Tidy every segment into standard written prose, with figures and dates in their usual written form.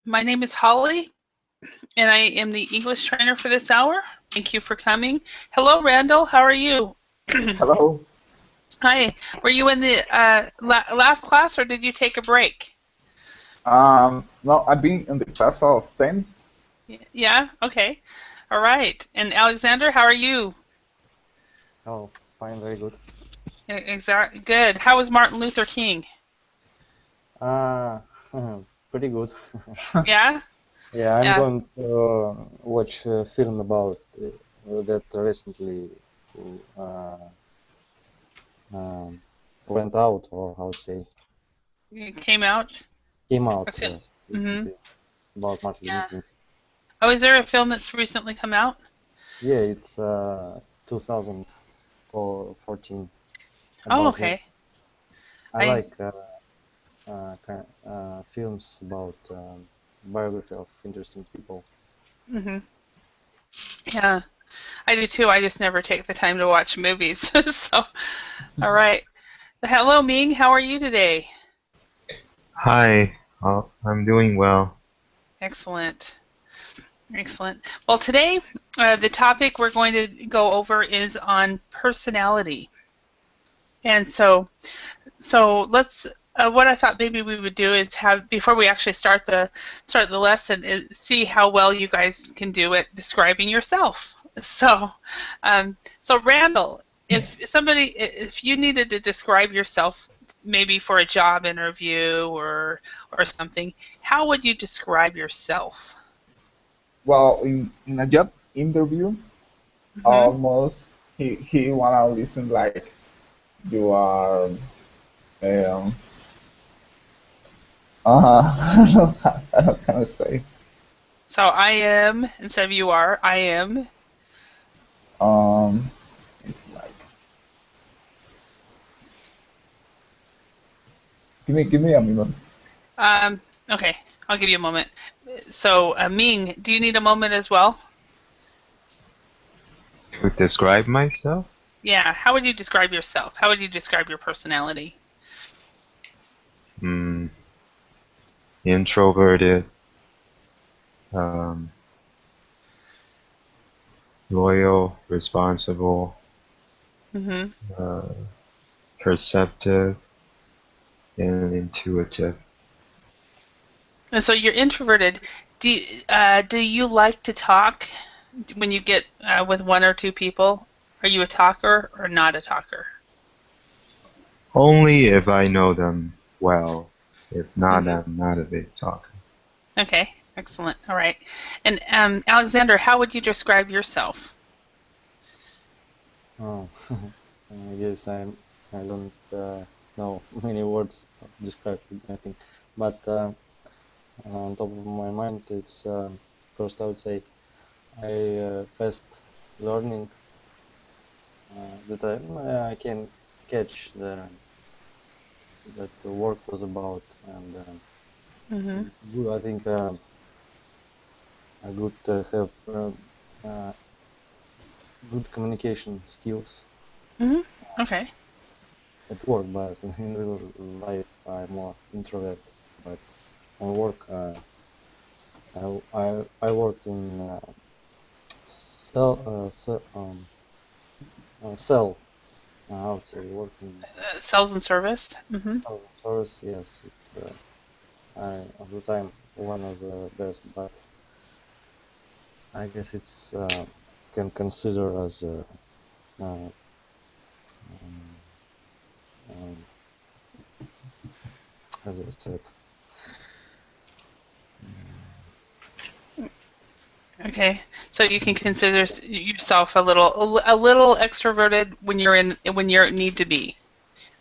My name is Holly, and I am the English trainer for this hour. Thank you for coming. Hello, Randall. How are you? Hello. Hi. Were you in the last class, or did you take a break? No, I've been in the class of 10. Yeah. Okay. All right. And Alexander, how are you? Oh, fine, very good. Exactly. Good. How was Martin Luther King? Uh, Pretty good. Yeah. Yeah, I'm Yeah. going to watch a film about that recently uh, um, went out, or how to say, It came out. came A out, film. yes, Mm-hmm. recently about Martin Yeah. Luther King. Oh, is there a film that's recently come out? Yeah, it's 2014 Oh, about him. okay. I I. like films about biography of interesting people. Mm-hmm. Yeah. I do too. I just never take the time to watch movies. So, all right. Hello, Ming. How are you today? Hi, I'm doing well. Excellent. Excellent. Well, today, the topic we're going to go over is on personality. And so let's. What I thought maybe we would do is have before we actually start the lesson is see how well you guys can do at describing yourself. So Randall, if you needed to describe yourself, maybe for a job interview or something, how would you describe yourself? Well, in a job interview, Hmm. almost he wanna listen like you are um I don't kind of say So I am instead of you are, I am. um it's like give me a minute. Um, okay, I'll give you a moment. So Ming, do you need a moment as well? To describe myself, Yeah. How would you describe yourself? How would you describe your personality? mm, introverted, um, loyal, responsible, Hmm. uh, perceptive, and intuitive. And so you're introverted. Do you like to talk when you get with one or two people? Are you a talker or not a talker? Only if I know them well. If not, Hmm. I'm not a big talker. Okay, excellent. All right. And Alexander, how would you describe yourself? Oh, I guess I don't know many words to describe anything, but on top of my mind, it's first I would say I fast learning that I can catch that the work was about, and Hmm. good, I think I good have uh, good communication skills Hmm. Okay. at work, but in real life I'm more introvert. But on work, I work in cell. I would say working Sales and service. Hmm. sales and service. Yes, it I of the time one of the best, but I guess it's can consider as a uh, um, um, as I said. Okay, so you can consider yourself a little extroverted when you're need to be,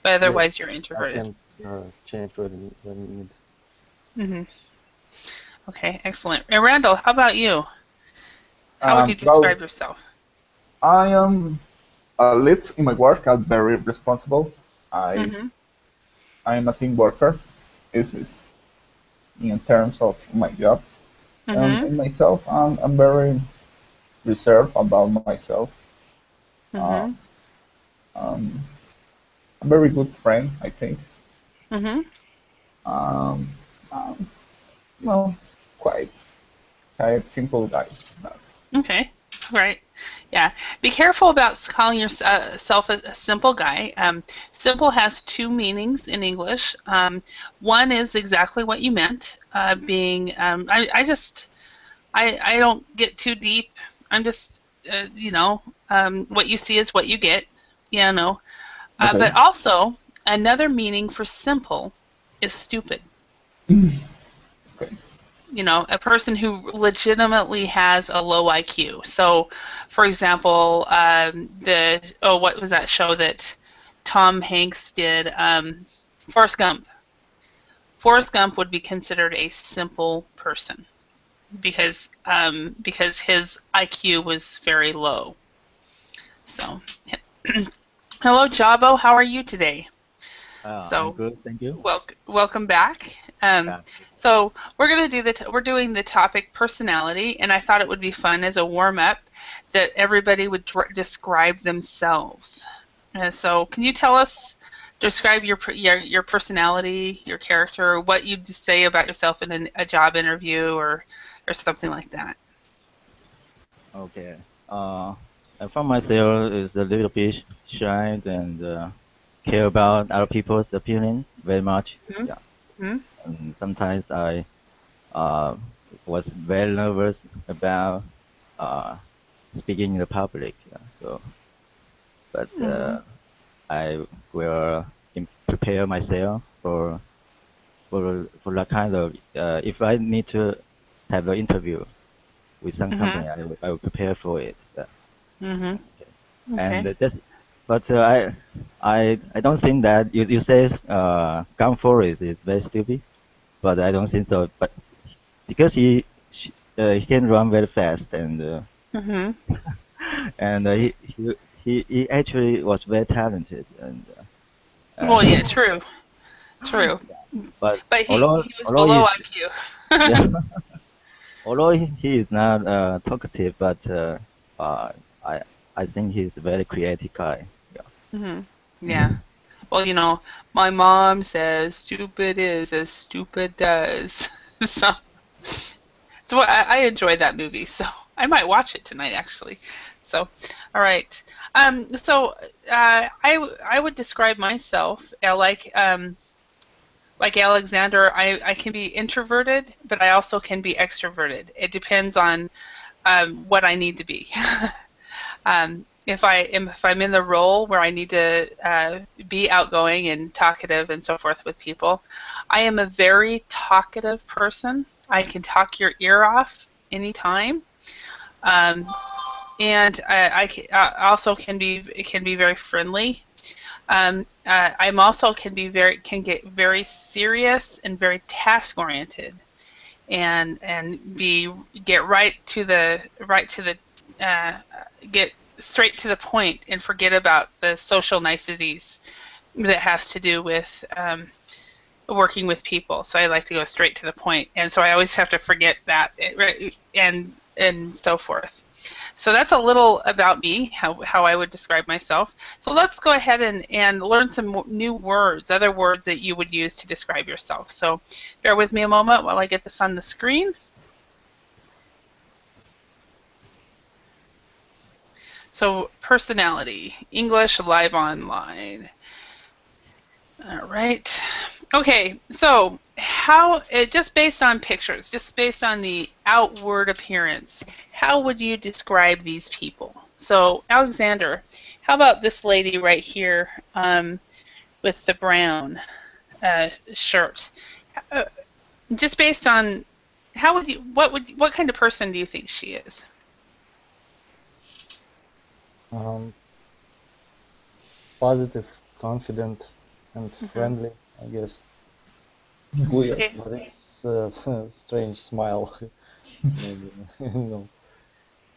but Yes, otherwise you're I introverted. can change when need. Hmm. Okay, excellent. And Randall, how about you? How would you Well, describe yourself? I am at least in my work. I'm very responsible. I Hmm. I'm a team worker. Is in terms of my job. Hmm. In myself, I'm very reserved about myself. Uh, Hmm. um, a very good friend, I think. Hmm. Um, um, well, quite simple guy. But, Okay, right. Yeah. Be careful about calling yourself a simple guy. Simple has two meanings in English. One is exactly what you meant, being, I don't get too deep. I'm just, what you see is what you get, you know. okay. But also, another meaning for simple is stupid. Okay. A person who legitimately has a low IQ. So, for example, what was that show that Tom Hanks did? Forrest Gump. Forrest Gump would be considered a simple person because his IQ was very low. So, hello, Jabo. How are you today? I'm good, thank you. Welcome back. Yeah. So we're doing the topic personality, and I thought it would be fun as a warm up that everybody would describe themselves. So can you describe your personality, your character, what you'd say about yourself in a job interview or something like that? Okay. I found myself is a little bit shy and care about other people's opinion very much. Hmm. Yeah. Hmm. And sometimes I uh, was very nervous about uh, speaking in the public. Yeah. But Hmm. I will prepare myself for that kind of if I need to have an interview with some Hmm. company, I will prepare for it. Hmm. And Okay. that's, but I don't think that you say Gun Forest is very stupid, but I don't think so. But because he can run very fast Hmm. and he actually was very talented Well, uh, yeah, true, true. but But he was although below he's IQ. yeah, although he is not talkative, but uh, I I think he's a very creative guy. Yeah. Hmm. Yeah. Well, my mom says stupid is as stupid does. So, I enjoyed that movie. So I might watch it tonight, actually. So, all right. I would describe myself like Alexander. I can be introverted, but I also can be extroverted. It depends on what I need to be. If I'm in the role where I need to be outgoing and talkative and so forth with people, I am a very talkative person. I can talk your ear off anytime, um, and I also can be very friendly. I'm also can get very serious and very task oriented, and get uh, get straight to the point and forget about the social niceties that has to do with working with people. So I like to go straight to the point, and so I always have to forget that, right, and so forth. So that's a little about me, how I would describe myself. So let's go ahead and learn some new words, other words that you would use to describe yourself. So bear with me a moment while I get this on the screen. So personality, English live online. All right. Okay, so just based on pictures, just based on the outward appearance, how would you describe these people? So, Alexander, how about this lady right here with the brown shirt? Uh, just based on what kind of person do you think she is? Um, Positive, confident, and Hmm. friendly, I guess. Weird. Okay. But it's a strange smile. Maybe, no.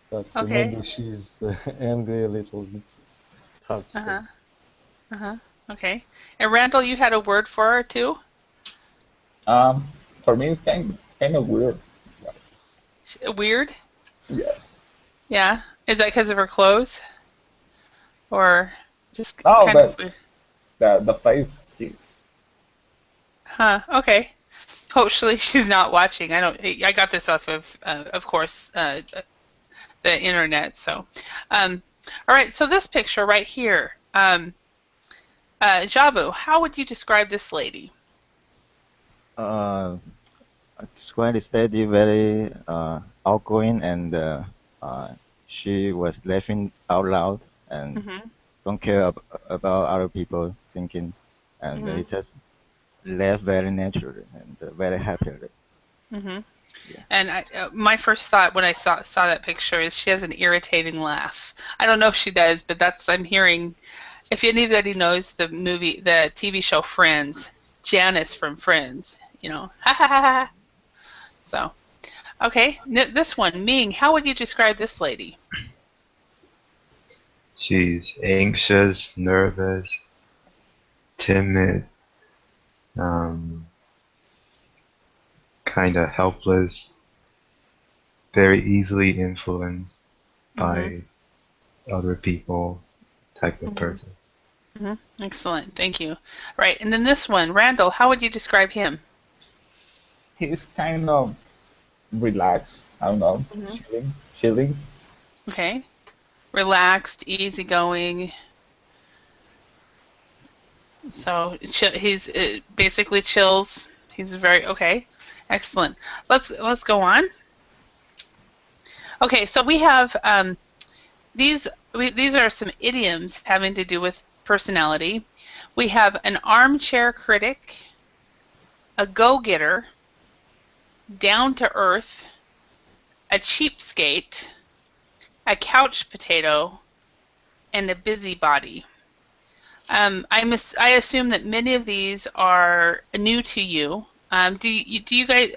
But Okay. maybe she's angry a little. It's hard to Uh say. huh. Uh huh. Okay. And Randall, you had a word for her too? Um, for me, it's kind of weird. Weird? Yes. Yeah. Is that because of her clothes? Or just No, kind of but weird? the face is Huh. Okay. Hopefully she's not watching. I got this off of course, the internet. So, all right. So this picture right here, Jabu, how would you describe this lady? She's quite steady, very outgoing, and she was laughing out loud and Mm-hmm. don't care about other people thinking, and Mm-hmm. they just laugh very naturally and very happily. Mm-hmm. Yeah. And my first thought when I saw that picture is she has an irritating laugh. I don't know if she does, but I'm hearing. If anybody knows the TV show Friends, Janice from Friends, ha ha ha ha. So, okay, this one, Ming, how would you describe this lady? She's anxious, nervous, timid, kind of helpless, very easily influenced by other people type of person. Mm-hmm. Excellent, thank you. Right, and then this one, Randall, how would you describe him? He's kind of relaxed. I don't know, chilling. Okay, relaxed, easygoing. So he's basically chills. He's very okay. Excellent. Let's go on. Okay, so we have these are some idioms having to do with personality. We have an armchair critic, a go-getter, down to earth, a cheapskate, a couch potato, and a busybody. I assume that many of these are new to you. Do you guys,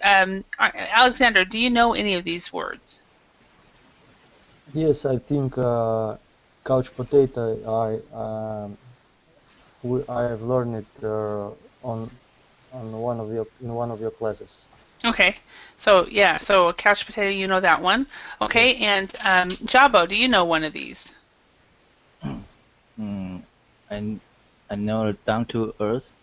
Alexander, do you know any of these words? Yes, I think couch potato. I have learned it on in one of your classes. Okay, so yeah, so a couch potato, you know that one. Okay, Yes. and Jabo, do you know one of these? I know down to earth.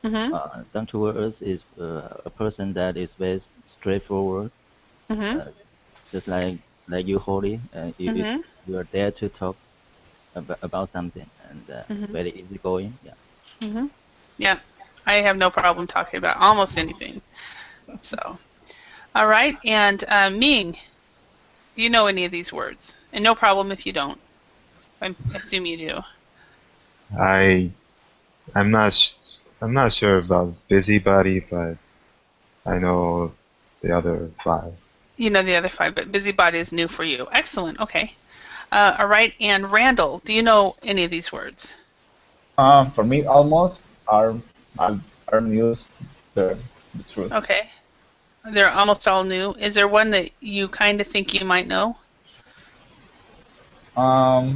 Mm-hmm. Down to earth is a person that is very straightforward, Mm-hmm. just like you, Holly. Mm-hmm. You are there to talk about something, and Mm-hmm. very easygoing. Yeah. Mm-hmm. Yeah, I have no problem talking about almost anything. So, all right, and Ming, do you know any of these words? And no problem if you don't. I assume you do. I'm not sure about busybody, but I know the other 5. You know the other 5, but busybody is new for you. Excellent. Okay. All right, and Randall, do you know any of these words? For me, almost are news the truth. Okay. They're almost all new. Is there one that you kind of think you might know? I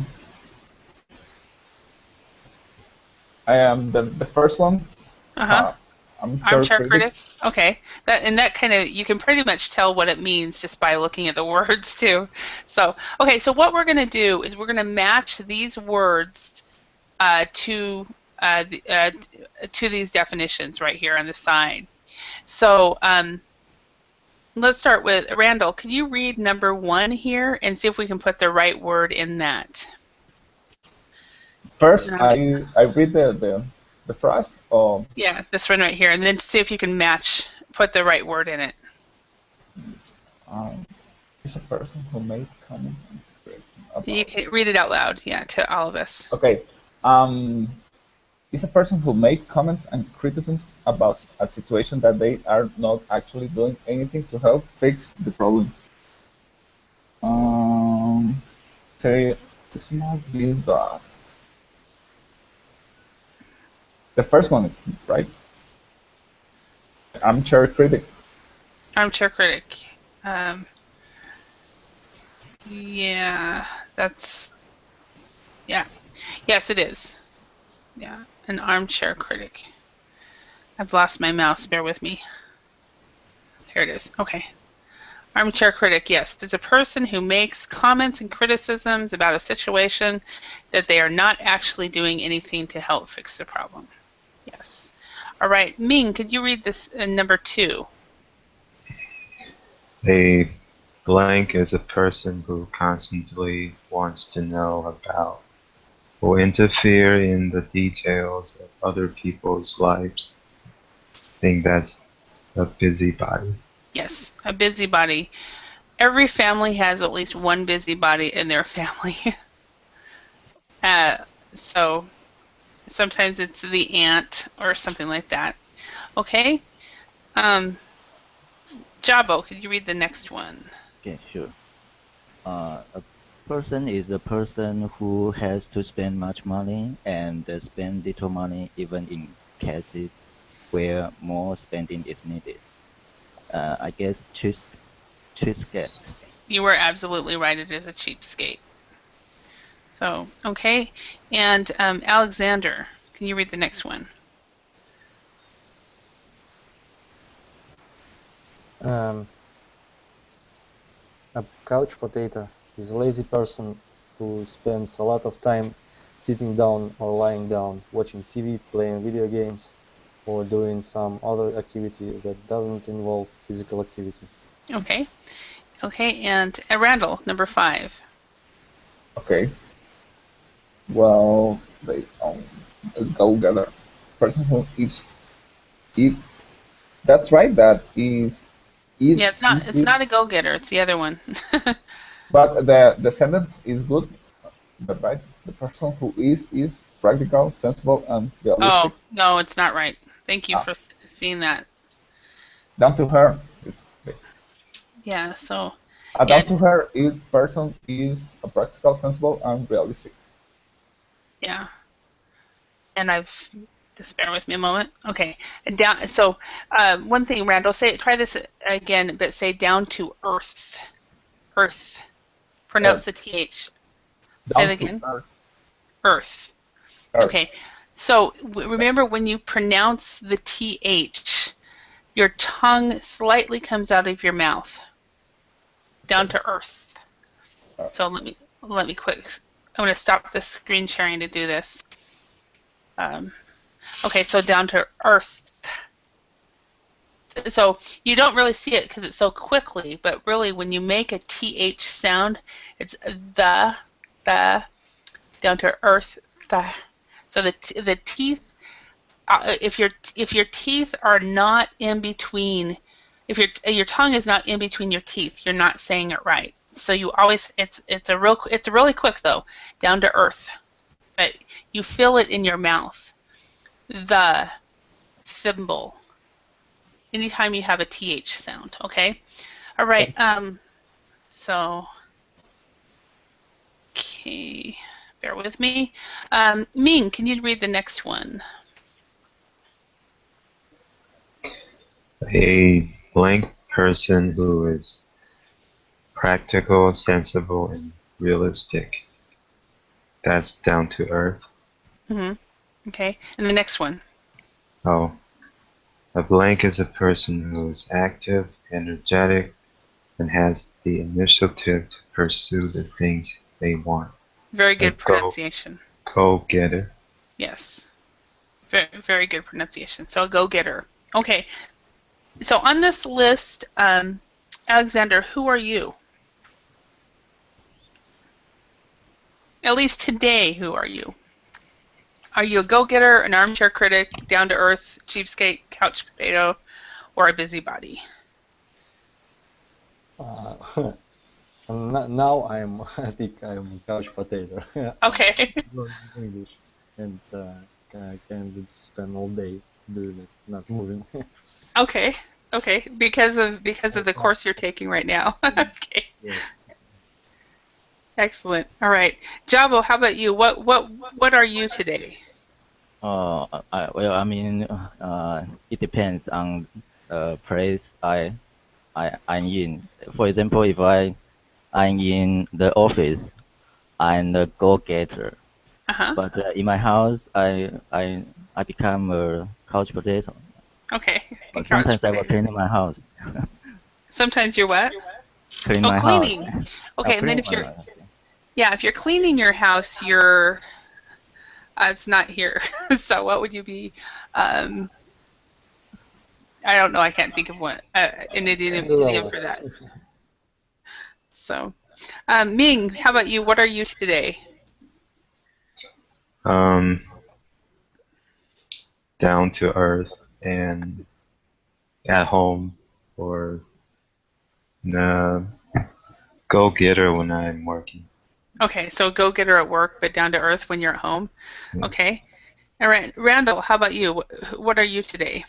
am the first one. Uh-huh. Armchair Armchair critic. critic? Okay. That kind of, you can pretty much tell what it means just by looking at the words too. So, okay, so what we're going to do is we're going to match these words to these definitions right here on the side. So, let's start with Randall. Could you read number 1 here and see if we can put the right word in that? First, I read the phrase. Yeah, this one right here, and then see if you can put the right word in it. Is a person who made comments and criticism about. You can read it out loud, yeah, to all of us. Okay. Is a person who made comments and criticisms about a situation that they are not actually doing anything to help fix the problem. Say this might be the first one, right? Armchair critic. Armchair critic. Yeah, yeah. Yes, it is. Yeah, an armchair critic. I've lost my mouse, bear with me. Here it is, okay. Armchair critic, yes. It's a person who makes comments and criticisms about a situation that they are not actually doing anything to help fix the problem. Yes. All right, Ming, could you read this number 2? A blank is a person who constantly wants to know about or interfere in the details of other people's lives. I think that's a busybody. Yes, a busybody. Every family has at least one busybody in their family. So sometimes it's the aunt or something like that. Okay. Jabo, could you read the next one? Okay, sure. A person is a person who has to spend much money and spend little money even in cases where more spending is needed. I guess cheapskate. You were absolutely right. It is a cheapskate. So, okay. And Alexander, can you read the next one? A couch potato is a lazy person who spends a lot of time sitting down or lying down, watching TV, playing video games, or doing some other activity that doesn't involve physical activity. Okay. Okay, and Randall, number 5. Okay. Well, they a go-getter person who is it. That's right. That is. Yeah, it's not a go-getter. It's the other one. But the sentence is good. But right, the person who is practical, sensible, and realistic. Oh, no, it's not right. Thank you Ah. for seeing that. Down to her. It's Yeah, so down to her. Each person is a practical, sensible, and realistic. yeah. And just bear with me a moment. Okay. And down. So one thing, Randall, try this again, but say down to earth. Earth. Pronounce the TH. Say it again. Earth. Okay. So remember when you pronounce the TH, your tongue slightly comes out of your mouth. Down to earth. So let me quick. I'm going to stop the screen sharing to do this. Okay, so down to earth. So you don't really see it because it's so quickly, but really when you make a TH sound, it's the, down to earth, the. So the teeth, if your teeth are not in between, if your tongue is not in between your teeth, you're not saying it right. So you always, it's really quick though, down to earth, but you feel it in your mouth. The thimble. Anytime you have a TH sound, okay? All right, so, okay, bear with me. Ming, can you read the next one? A blank person who is practical, sensible, and realistic. That's down to earth. Mm-hmm. Okay, and the next one? Oh. A blank is a person who is active, energetic, and has the initiative to pursue the things they want. Very good pronunciation. Go-getter. Yes. Very, very good pronunciation. So a go-getter. Okay. So on this list, Alexander, who are you? At least today, who are you? Are you a go-getter, an armchair critic, down-to-earth, cheapskate, couch potato, or a busybody? Now I think I'm couch potato. Okay. English, and I can spend all day doing it, not moving. Okay. Okay. Because of the course you're taking right now. Okay. Yeah. Excellent. All right, Jabo, how about you? What are you today? I mean, it depends on the place I'm in. For example, if I'm in the office, I'm a go-getter. Uh-huh. But in my house, I become a couch potato. Okay. But sometimes I will clean my house. Sometimes you're what? Clean my cleaning. house. Okay, and then if you're cleaning your house, you're it's not here. So what would you be? I don't know. I can't think of one an idiom for that. So, Ming, how about you? What are you today? Down to earth and at home, or go-getter when I'm working. Okay, so go-getter at work, but down to earth when you're at home. Yeah. Okay. All right, Randall, how about you? What are you today?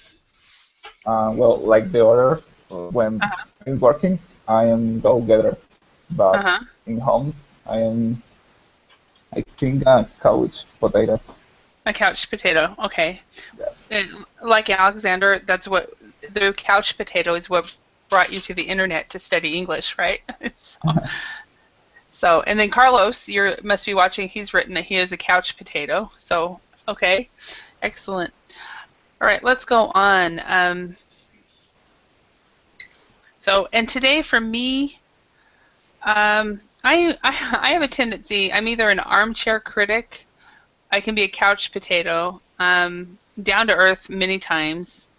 Well, like the others, when I'm working, I am go-getter, but Uh-huh. in home, I think, a couch potato. A couch potato. Okay. Yes. Like Alexander, that's what the couch potato is what brought you to the internet to study English, right? So, and then Carlos, you must be watching. He's written that he is a couch potato. So, okay, excellent. All right, let's go on. So, and today for me, I have a tendency. I'm either an armchair critic. I can be a couch potato. Down to earth many times.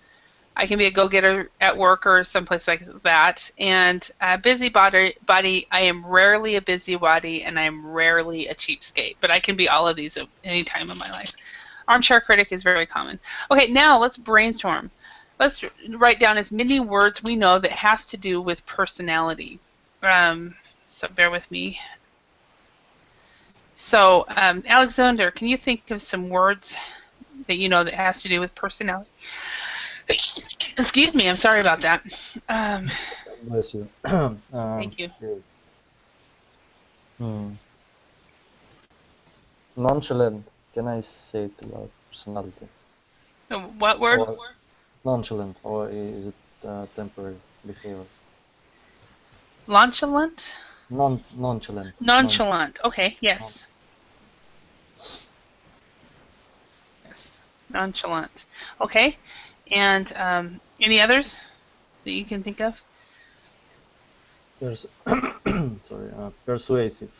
I can be a go-getter at work or someplace like that. And a busybody, I am rarely a busybody, and I am rarely a cheapskate. But I can be all of these at any time in my life. Armchair critic is very common. Okay, now let's brainstorm. Let's write down as many words we know that has to do with personality. So bear with me. So, Alexander, can you think of some words that you know that has to do with personality? Excuse me, I'm sorry about that. Bless you. Thank you. Nonchalant. Can I say it about personality? What word? Or nonchalant, or is it temporary behavior? Nonchalant? Nonchalant. Nonchalant. Okay, yes. Yes, nonchalant. Okay, and any others that you can think of? Sorry, persuasive.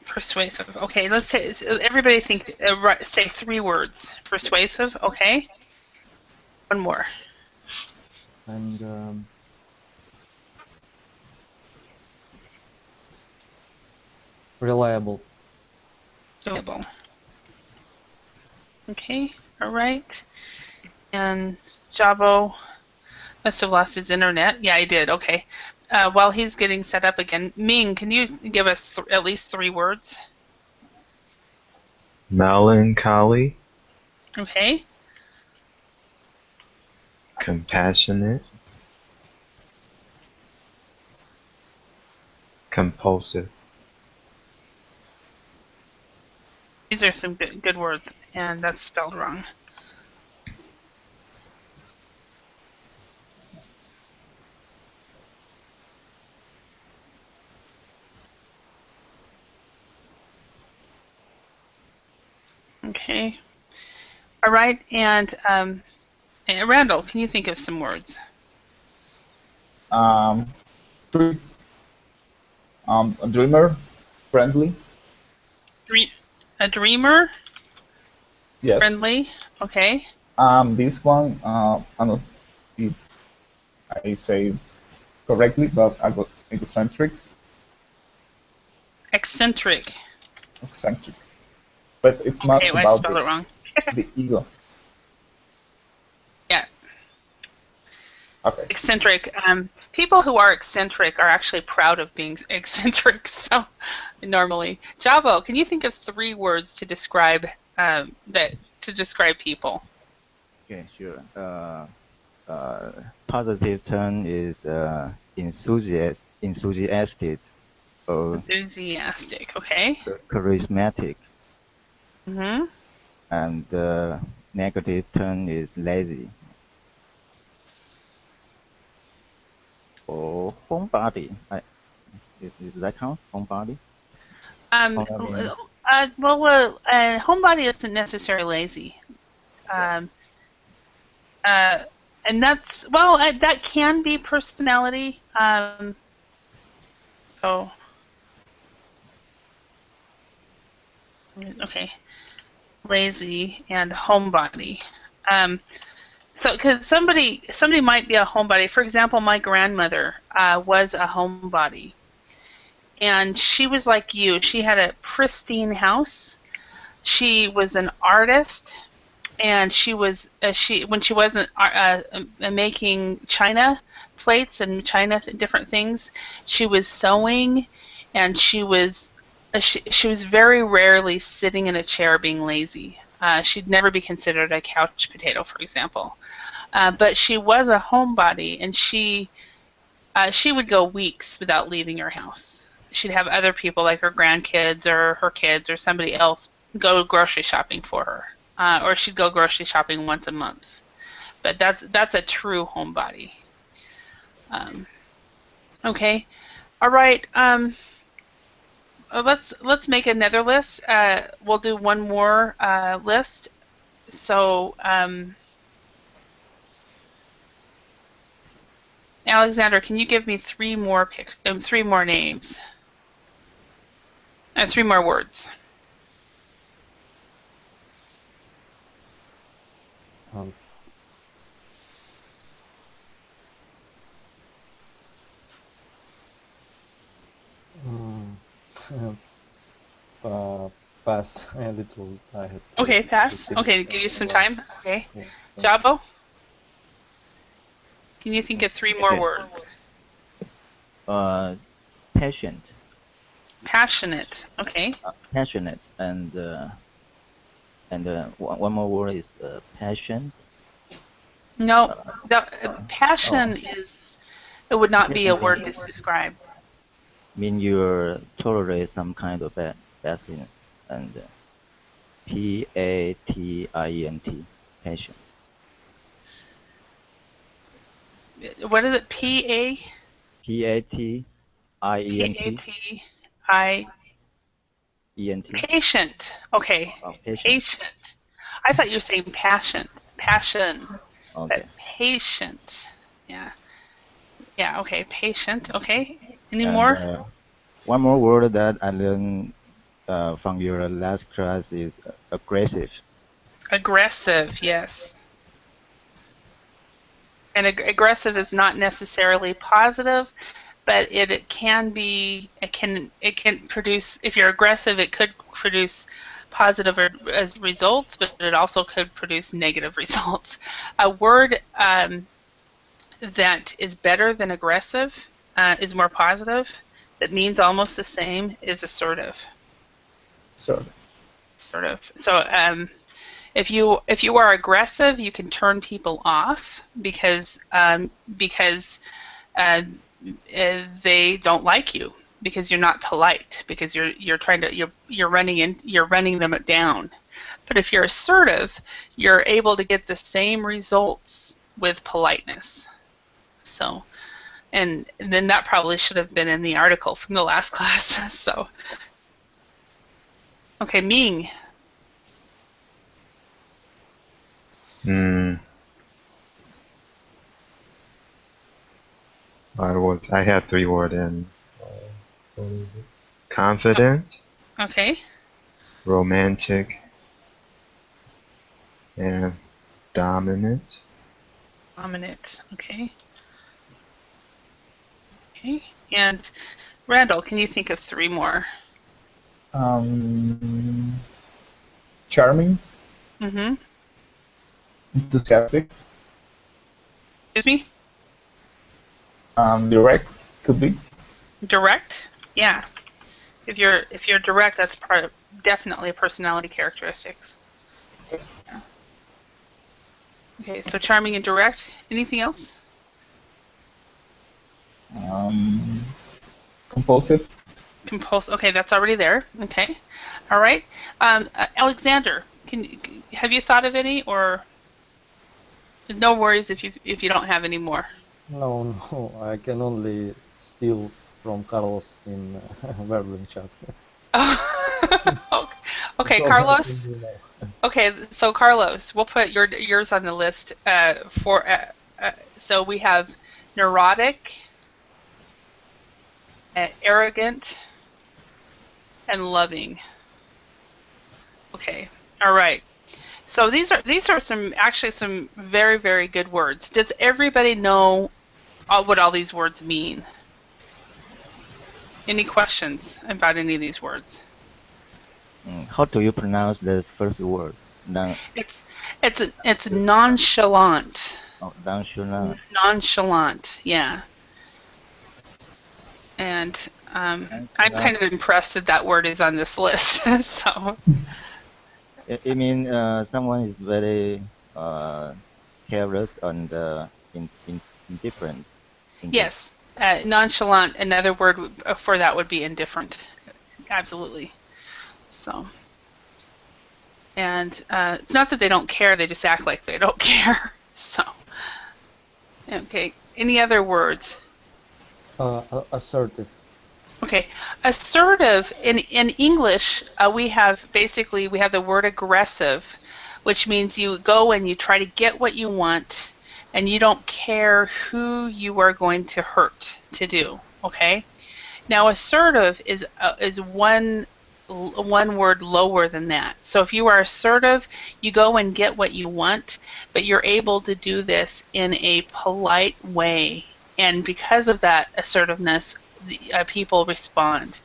Persuasive. Okay, let's say everybody say 3 words. Persuasive. Okay. One more. And reliable. Reliable. Okay. All right. And Jabo must have lost his internet. Yeah, he did. Okay. While he's getting set up again, Ming, can you give us at least 3 words? Melancholy, Okay. compassionate, compulsive. These are some good words, and that's spelled wrong. Okay. All right, and Randall, can you think of some words? Three. A dreamer, friendly. A dreamer, Yes. friendly. Okay. This one, I don't know if I say correctly, but eccentric. Eccentric. Eccentric. But it's much Okay, well, I about spelled it wrong. the ego. Yeah. Okay. Eccentric. People who are eccentric are actually proud of being eccentric. So, normally, Jabo, can you think of 3 words to describe people? Okay, sure. Positive term is enthusiastic or Enthusiastic. Okay. charismatic, Mm-hmm. and negative term is lazy or homebody. Is that count? Homebody? Homebody isn't necessarily lazy. And that's, that can be personality. So, okay, lazy and homebody. So, because somebody might be a homebody. For example, my grandmother was a homebody, and she was like you. She had a pristine house. She was an artist, and she was when she wasn't making china plates and china different things, she was sewing, and she was very rarely sitting in a chair being lazy. She'd never be considered a couch potato, for example. But she was a homebody, and she would go weeks without leaving her house. She'd have other people, like her grandkids or her kids or somebody else, go grocery shopping for her, or she'd go grocery shopping once a month. But that's a true homebody. Okay, all right. Let's make another list. We'll do one more list. So, Alexander, can you give me three more names and three more words? Um, pass a little. I had to Okay, pass. think Okay, give you some about- time. Okay, yeah. Jabo, can you think of three more Okay. words? Patient, Passionate. Okay. passionate, and one more word is passion. No, passion is. It would not be a word to describe. Mean you tolerate some kind of bad things, and P-A-T-I-E-N-T, passion. What is it? P-A? P-A-T-I-E-N-T. P-A-T-I. E-N-T. Patient. Okay. Oh, patient. Patient. I thought you were saying passion. Passion. Okay. But patient. Yeah. Yeah, okay. Patient. Okay. Any And, more? one more word that I learned from your last class is aggressive. Aggressive, yes. And aggressive is not necessarily positive, but it can be. It can produce. If you're aggressive, it could produce positive as results, but it also could produce negative results. A word that is better than aggressive, is more positive, that means almost the same, is assertive. So, Sort of. So if you are aggressive, you can turn people off because they don't like you, because you're not polite, because you're running them down. But if you're assertive, you're able to get the same results with politeness. So, and then that probably should have been in the article from the last class. So, okay, Ming. I had three words in confident, Okay. romantic, and dominant. Dominant. Okay. Okay. And Randall, can you think of three more? charming, Mm-hmm. enthusiastic, Excuse me? direct, could be. Direct? Yeah. If you're direct, that's definitely a personality characteristics. Yeah. Okay, so charming and direct. Anything else? Compulsive. Okay, that's already there. Okay. All right. Alexander, have you thought of any, or there's no worries if you don't have any more? No, I can only steal from Carlos in Berlin chat. Okay, Carlos. Okay, so Carlos, we'll put yours on the list. So we have neurotic, arrogant, and loving. Okay, all right. So these are some very, very good words. Does everybody know what all these words mean? Any questions about any of these words? How do you pronounce the first word? It's nonchalant. Nonchalant. Nonchalant, yeah. And I'm kind of impressed that that word is on this list. So. It means someone is very careless and indifferent. Yes, nonchalant. Another word for that would be indifferent. Absolutely. So, and it's not that they don't care; they just act like they don't care. So, okay. Any other words? Assertive. Okay, assertive. In English, we have the word aggressive, which means you go and you try to get what you want, and you don't care who you are going to hurt to do. Okay. Now, assertive is one word lower than that. So if you are assertive, you go and get what you want, but you're able to do this in a polite way, and because of that assertiveness, people respond.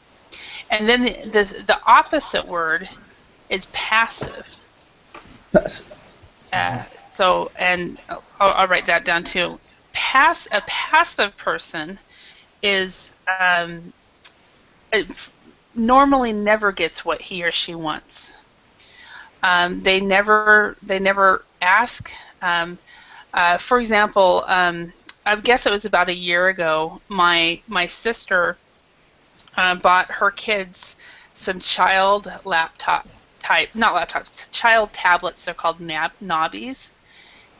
And then the opposite word is passive. So, and I'll write that down too. A passive person is normally never gets what he or she wants. They never ask. For example, I guess it was about a year ago, my sister bought her kids some child child tablets. They're called Nobbies,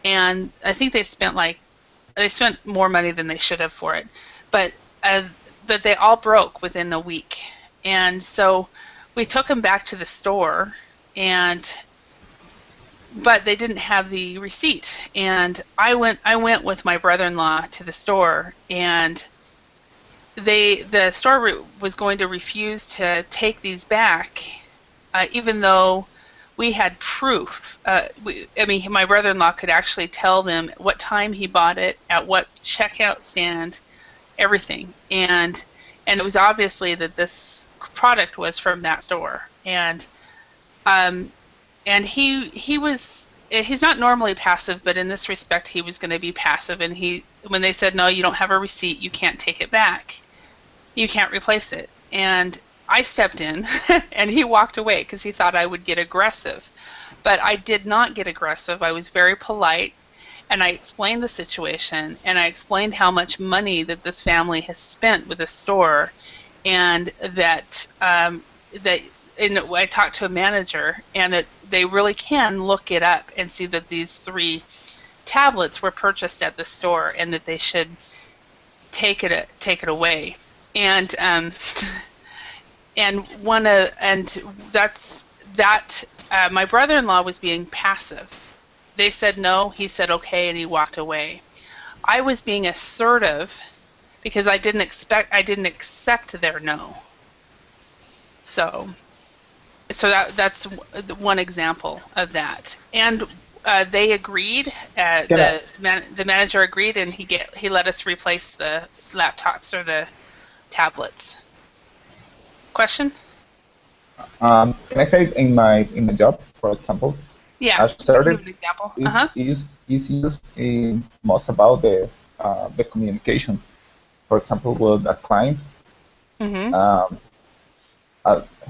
and I think they spent more money than they should have for it, but they all broke within a week, and so we took them back to the store, but they didn't have the receipt, and I went with my brother-in-law to the store, and the store was going to refuse to take these back, even though we had proof. My brother-in-law could actually tell them what time he bought it, at what checkout stand, everything, and it was obviously that this product was from that store, and he's not normally passive, but in this respect he was going to be passive, and when they said, no, you don't have a receipt, you can't take it back, you can't replace it, and I stepped in and he walked away because he thought I would get aggressive, but I did not get aggressive. I was very polite, and I explained the situation, and I explained how much money that this family has spent with the store, and that I talked to a manager, and that they really can look it up and see that these 3 tablets were purchased at the store, and that they should take it away. And my brother-in-law was being passive. They said no, he said okay, and he walked away. I was being assertive because I didn't accept their no. So that's one example of that. And they agreed. The manager agreed, and he let us replace the laptops or the tablets. Question? Can I say in my job, for example? Yeah. Assertive an example. is used most about the communication. For example, with a client,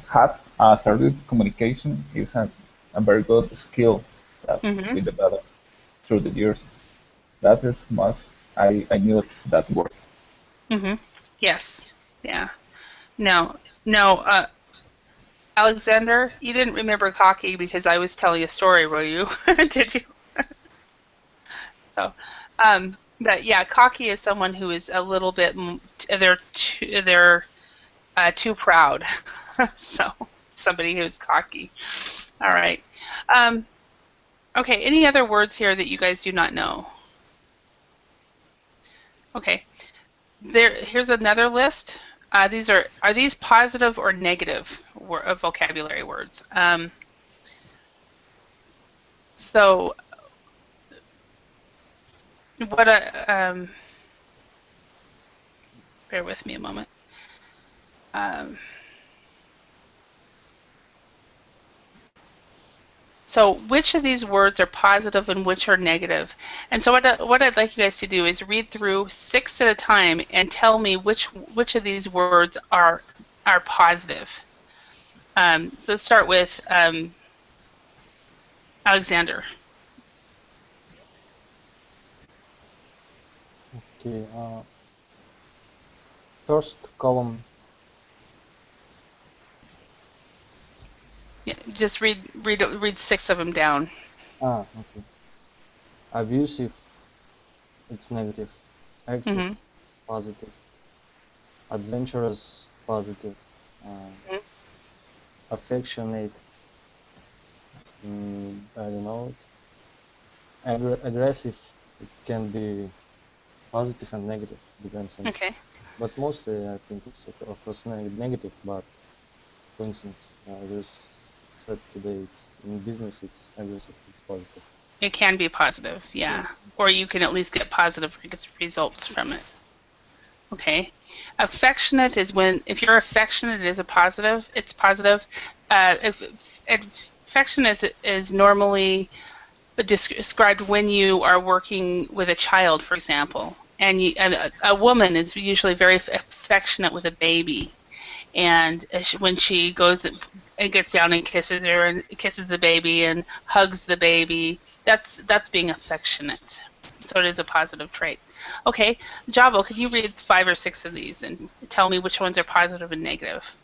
have assertive communication is a very good skill that we developed through the years. That is I knew that word. Yes. Yeah. No. Alexander, you didn't remember cocky because I was telling a story, were you? Did you? So, but yeah, cocky is someone who is a little bit. They're too proud. So, somebody who's cocky. All right. Okay. Any other words here that you guys do not know? Okay. Here's another list. Are these positive or negative vocabulary words? So what bear with me a moment. So which of these words are positive and which are negative? And so what I'd like you guys to do is read through 6 at a time and tell me which of these words are positive. So let's start with Alexander. Okay. First column. Yeah, just read 6 of them down. Okay. Abusive, it's negative. Active, positive. Adventurous, positive. Affectionate, I don't know it. Aggressive, it can be positive and negative, depends on. Okay. But mostly I think it's of course negative. But for instance, as you said today, it's in business, it's aggressive, it's positive. It can be positive, yeah. Or you can at least get positive results from it. Okay. Affectionate is if you're affectionate, it is a positive. It's positive. Affection is normally described when you are working with a child, for example. And a woman is usually very affectionate with a baby. And when she goes and gets down and kisses her and kisses the baby and hugs the baby, that's being affectionate. So it is a positive trait. Okay, Jabo, could you read 5 or 6 of these and tell me which ones are positive and negative?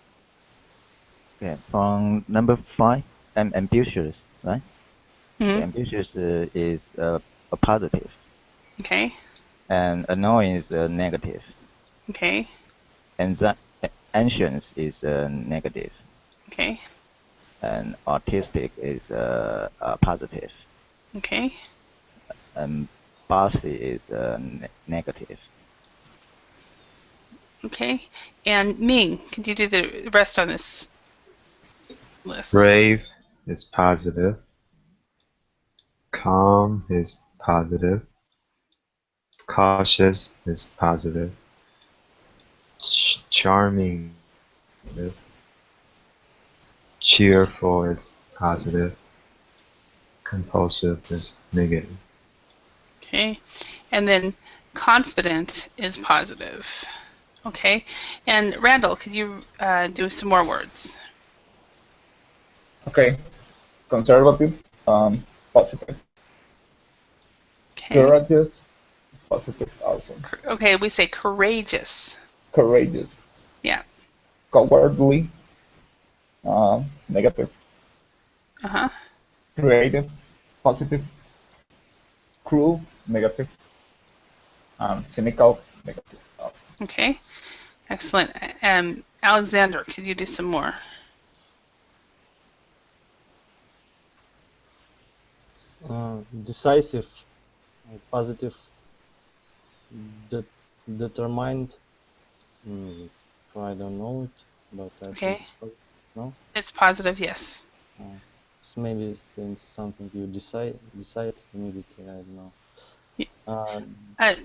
Okay, from number 5, ambitious, right? Mm-hmm. Ambitious is a positive. Okay. And annoying is a negative. Okay. Anxious is a negative. Okay. And autistic is a positive. Okay. And bossy is negative. Okay. And Ming, could you do the rest on this list? Brave is positive. Calm is positive. Cautious is positive. Charming is positive. Cheerful is positive. Compulsive is negative. Okay. And then confident is positive. Okay. And Randall, could you do some more words? Okay. Conservative, positive. Okay. Courageous, positive also. Okay, we say courageous. Courageous. Yeah. Cowardly, negative. Uh-huh. Creative, positive. Cruel, negative. Cynical, negative also. Okay. Excellent. Alexander, could you do some more? Decisive, positive. Determined, I don't know it, but I think it's positive. No? It's positive, yes. So maybe it's something you decide immediately. I don't know.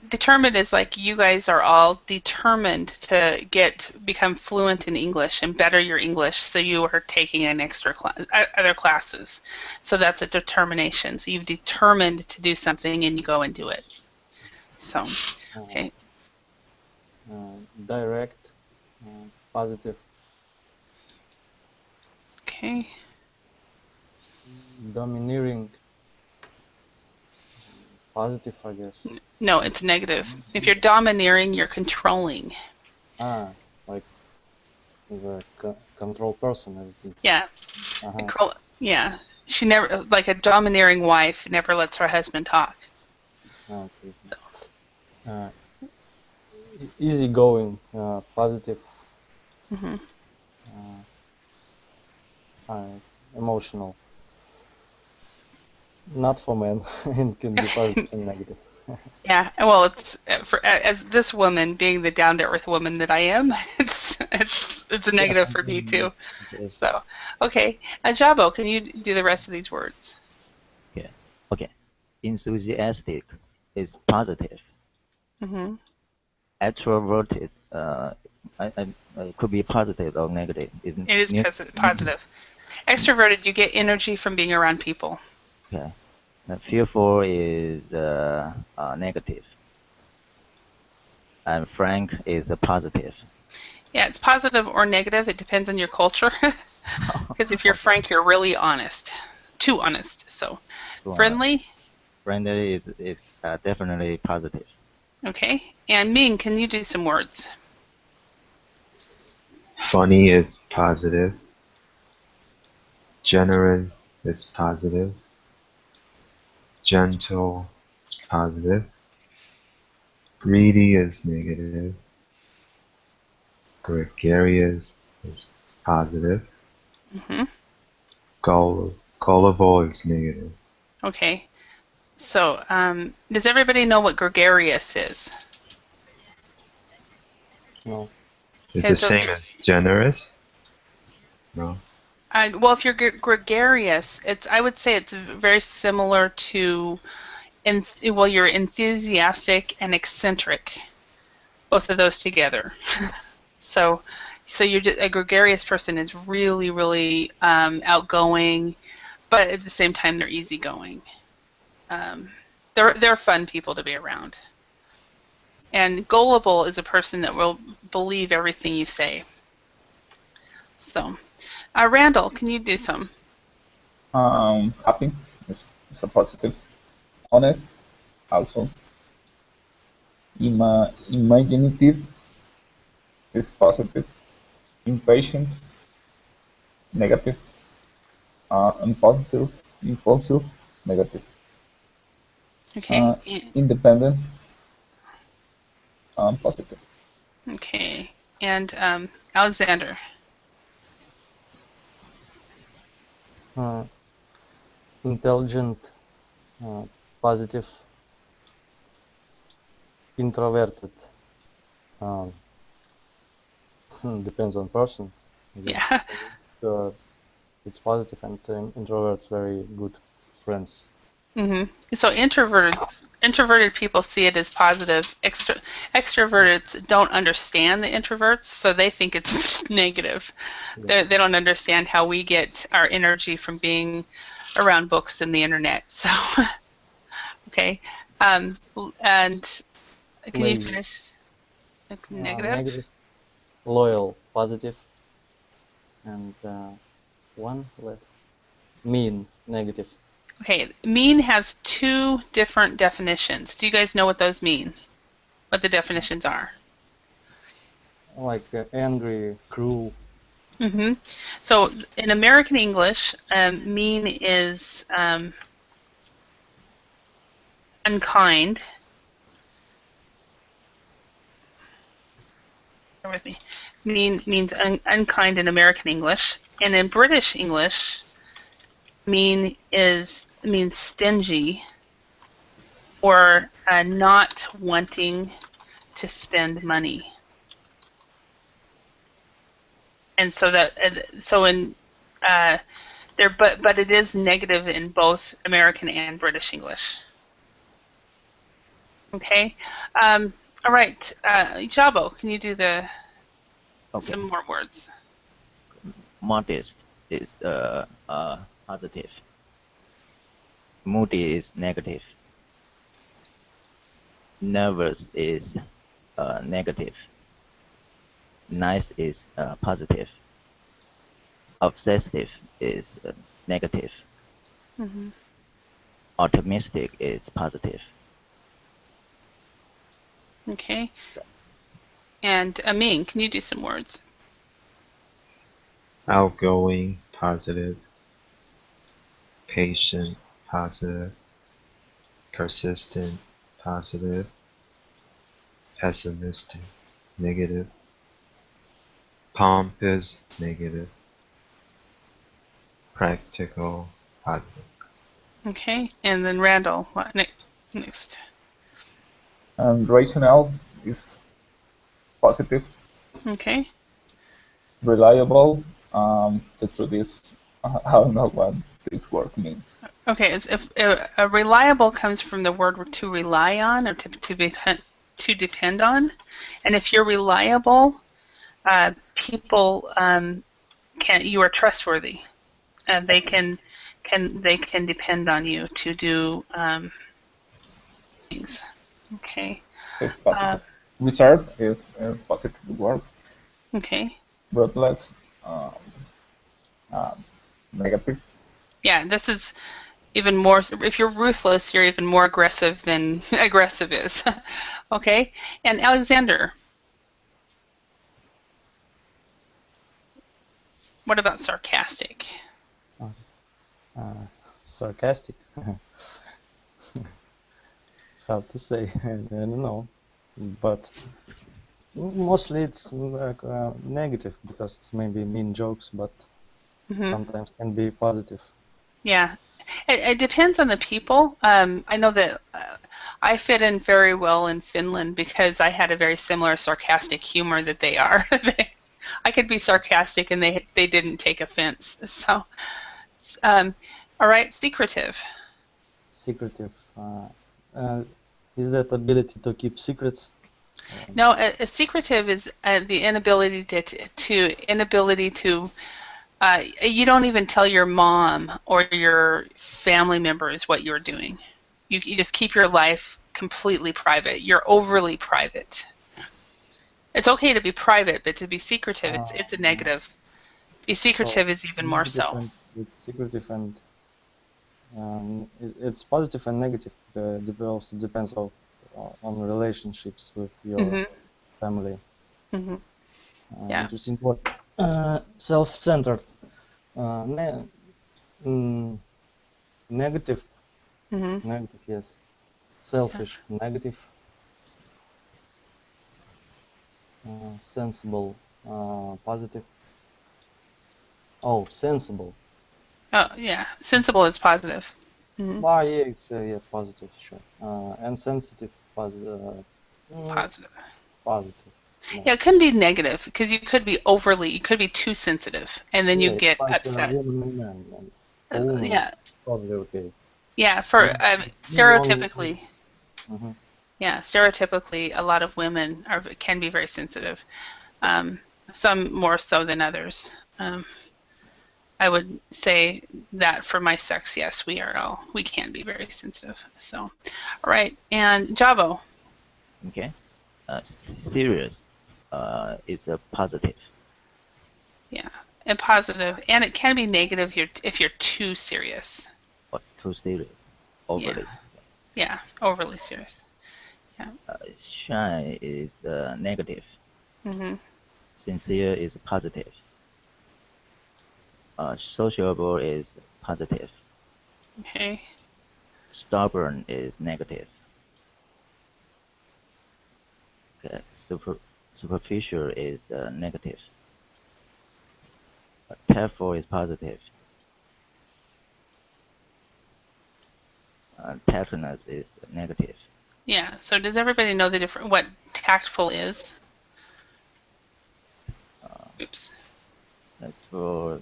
Determined is like you guys are all determined to become fluent in English and better your English, so you are taking an extra other classes. So that's a determination. So you've determined to do something and you go and do it. So, okay. Direct, positive. Okay. Domineering, positive, I guess. No, it's negative. If you're domineering, you're controlling. Like the control person, everything. Yeah. Yeah. She never, like a domineering wife, never lets her husband talk. Okay. So. Easygoing, positive. Mm-hmm. Emotional. Not for men. It can be positive and negative. Yeah, well, it's as this woman being the down to earth woman that I am, it's a negative for me too. Yes. So, okay, Jabo, can you do the rest of these words? Yeah. Okay. Enthusiastic is positive. Mm-hmm. Extroverted could be positive or negative. It is positive. Extroverted, you get energy from being around people. Okay. Fearful is negative. And frank is a positive. Yeah, it's positive or negative. It depends on your culture. Because if you're frank, you're really honest. Too honest. So, friendly. Friendly is definitely positive. Okay. And Ming, can you do some words? Funny is positive. Generous is positive. Gentle is positive. Greedy is negative. Gregarious is positive. Mm-hmm. Gullible is negative. Okay. So, does everybody know what gregarious is? No. It's the same as generous? No? Well, if you're gregarious, I would say it's very similar to, you're enthusiastic and eccentric, both of those together. So you're a gregarious person is really, really outgoing, but at the same time they're easygoing. They're fun people to be around. And gullible is a person that will believe everything you say. So, Randall, can you do some? Happy is a positive. Honest, also. Imaginative is positive. Impatient, negative. Impulsive, negative. Okay. Independent, positive. Okay. And Alexander. Intelligent, positive. Introverted. Depends on person. Yeah. It's positive, and introverts very good friends. Mm-hmm. So introverted people see it as positive. Extroverts don't understand the introverts, so they think it's negative. Yeah. They don't understand how we get our energy from being around books and the internet. So, okay. And can you finish? Negative? Negative. Loyal, positive. And one left. Mean, negative. Okay. Mean has two different definitions. Do you guys know what those mean? What the definitions are? Like angry, cruel. Mm-hmm. So in American English, mean is unkind. Bear with me. Mean means unkind in American English, and in British English, means stingy or not wanting to spend money. And so but it is negative in both American and British English. Okay. All right. Jabo, can you do some more words? Modest is positive. Moody is negative. Nervous is negative. Nice is positive. Obsessive is negative. Mm-hmm. Optimistic is positive. Okay. And Ming, can you do some words? Outgoing, positive. Patient, positive. Persistent, positive. Pessimistic, negative. Pompous, negative. Practical, positive. Okay. And then Randall, what next? And rational is positive. Okay. Reliable. The truth is I don't know what this word means. Okay, if reliable comes from the word to rely on or to depend on, and if you're reliable, people you are trustworthy, and they can depend on you to do things. Okay. It's positive. Reserve is a positive word, Okay. but less negative. Yeah, this is even more. If you're ruthless, you're even more aggressive than aggressive is. Okay. And Alexander, what about sarcastic? Sarcastic. It's hard to say. I don't know, but mostly it's like negative because it's maybe mean jokes, but sometimes can be positive. Yeah, it depends on the people. I know that I fit in very well in Finland because I had a very similar sarcastic humor that they are. I could be sarcastic and they didn't take offense. So, all right, secretive. Secretive. Is that ability to keep secrets? No, a secretive is the inability to you don't even tell your mom or your family members what you're doing. You just keep your life completely private. You're overly private. It's okay to be private, but to be secretive, it's a negative. Be secretive is even more so. It's secretive and it's positive and negative. It also depends on relationships with your family. Yeah. Interesting word. Self-centered. Negative. Negative, yes. Selfish, negative. Sensible, positive. Oh, sensible. Oh, yeah. Sensible is positive. Yeah, positive, sure. And sensitive, positive. Positive. Positive. No. Yeah, it can be negative because you could be too sensitive, and then you get like upset. Woman and man. Yeah. Probably okay. Yeah, for stereotypically. Yeah, stereotypically, a lot of women can be very sensitive. Some more so than others. I would say that for my sex, yes, we can be very sensitive. So, all right, and Javo. Okay. Serious. It's a positive. Yeah, and positive, and it can be negative if you're too serious. Or too serious. Overly. Yeah, overly serious. Yeah. Shy is the negative. Sincere is positive. Sociable is positive. Okay. Stubborn is negative. Okay. Superficial is negative. Careful is positive. Tactfulness is negative. Yeah. So does everybody know what tactful is? Oops. That's for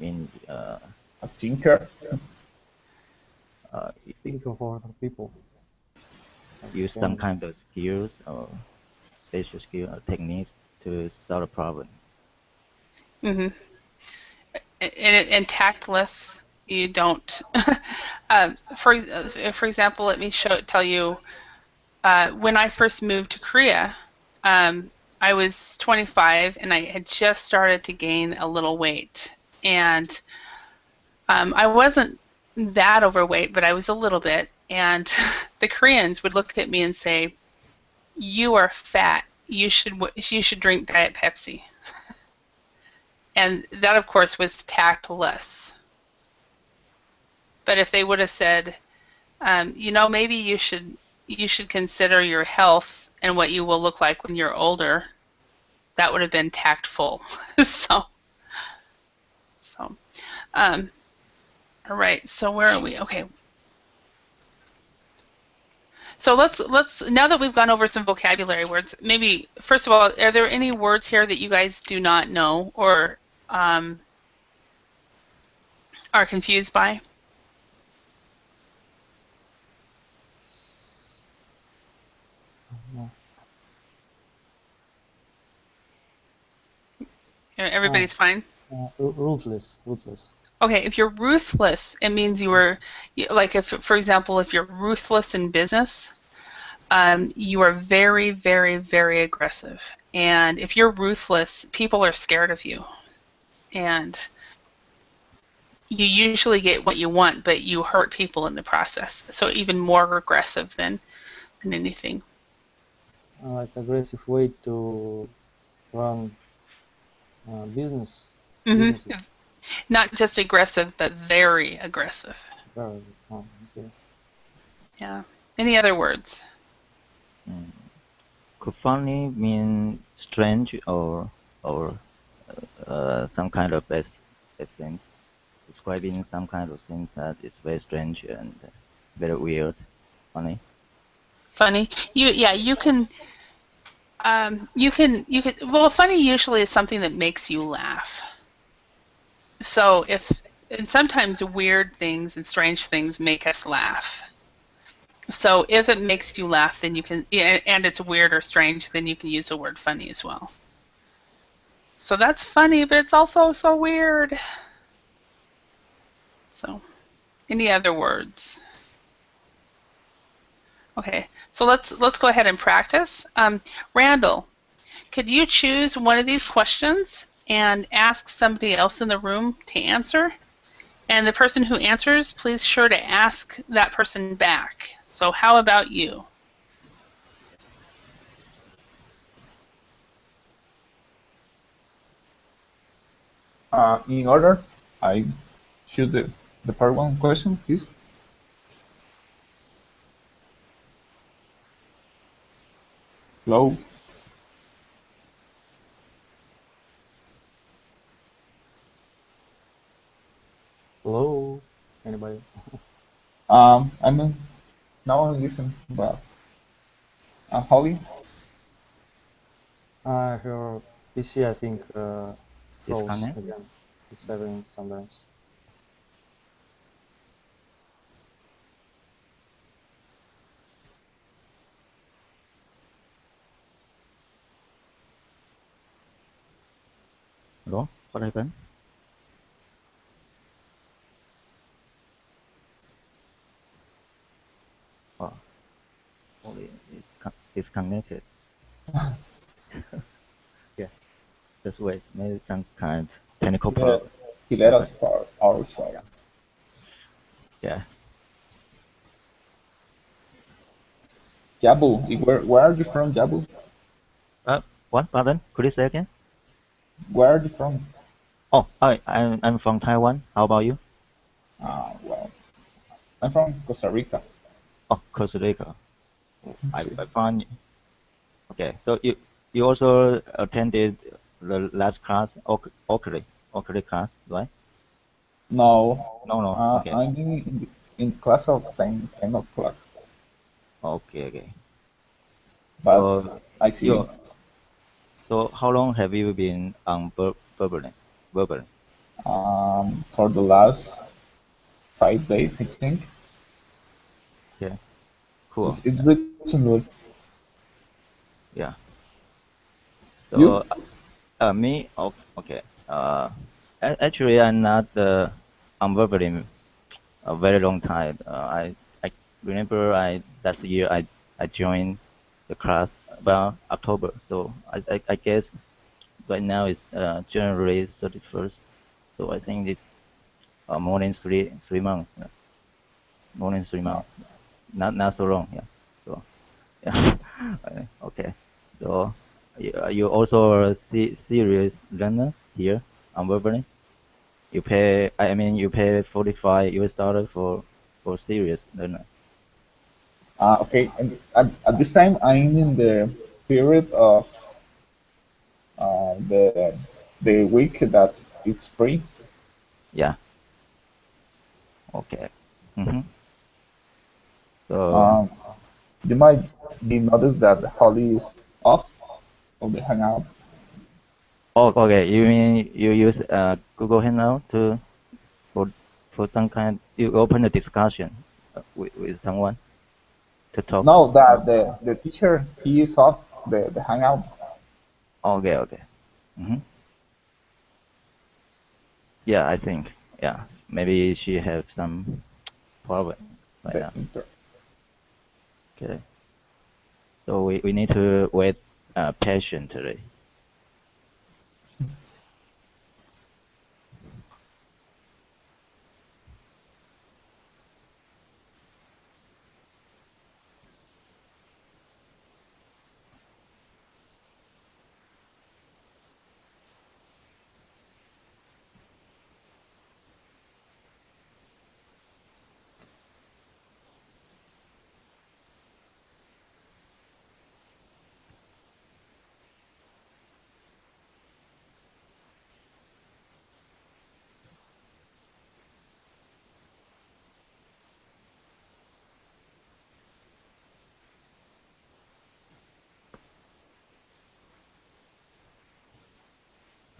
A thinker. Think of other people. Use some kind of skills or special skill or techniques to solve a problem. And tactless, you don't. For example, let me tell you. When I first moved to Korea, I was 25 and I had just started to gain a little weight, and I wasn't that overweight, but I was a little bit. And the Koreans would look at me and say, "You are fat. You should drink Diet Pepsi." And that, of course, was tactless. But if they would have said, maybe you should consider your health and what you will look like when you're older, that would have been tactful. All right. So where are we? Okay. So let's now that we've gone over some vocabulary words, maybe first of all, are there any words here that you guys do not know or are confused by? Everybody's fine? Ruthless. Okay, if you're ruthless, it means like if, for example, if you're ruthless in business, you are very, very, very aggressive. And if you're ruthless, people are scared of you. And you usually get what you want, but you hurt people in the process. So even more aggressive than anything. Like aggressive way to run business. Mm-hmm. Not just aggressive, but very aggressive. Very. Oh, okay. Yeah. Any other words? Could funny mean strange or some kind of bad things? Describing some kind of things that is very strange and very weird, funny. Funny. You can. Well, funny usually is something that makes you laugh. So and sometimes weird things and strange things make us laugh. So if it makes you laugh, then you can, and it's weird or strange, then you can use the word funny as well. So that's funny, but it's also so weird. So, any other words? Okay, so let's go ahead and practice. Randall, could you choose one of these questions and ask somebody else in the room to answer? And the person who answers, please sure to ask that person back. So how about you? In order, I shoot the part one question, please. Hello. Hello, anybody? I'm now I'm listening, but Holly. Her PC, I think, froze Disconnect? again. It's happening sometimes. Hello? What happened? Oh, only it's disconnected. Yeah, just wait. Maybe some kind of technical problem. He let us part our side. Yeah. Jabu, where are you from, Jabu? What? Pardon? Could you say again? Where are you from? Oh, I'm from Taiwan. How about you? Well, I'm from Costa Rica. Oh, Costa Rica. I found. Okay, so you also attended the last class, Oakley class, right? No, No. Okay. I'm in class of 10 o'clock. Okay. But So I see. So how long have you been on Berlin? For the last 5 days, I think. Yeah. Cool. It's recently. Yeah. You? So me, okay. Actually, I'm not on Berlin a very long time. I remember last year I joined the class about October. So I guess right now it's January 31st. So I think it's more than 3 months. More than 3 months. Not so long. Yeah. So yeah. Okay. So you also a serious learner here on Berlin. You pay. I mean, you pay $45 for serious learner. Okay. And at this time, I'm in the period of the week that it's free. Yeah. Okay. Mm-hmm. So You might be noticed that Holly is off of the Hangout. okay. You mean you use Google Hangout for for some kind, you open a discussion with someone to talk? No, that the teacher, he is off the Hangout. Okay, okay. Yeah, I think. Yeah, maybe she have some problem right now. Okay. So we need to wait patiently.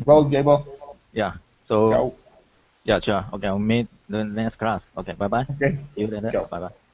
Well, Jabo. Yeah. So Ciao. yeah, sure. Okay, I'll meet the next class. Okay, bye bye. Okay. See you later. Ciao. Bye bye.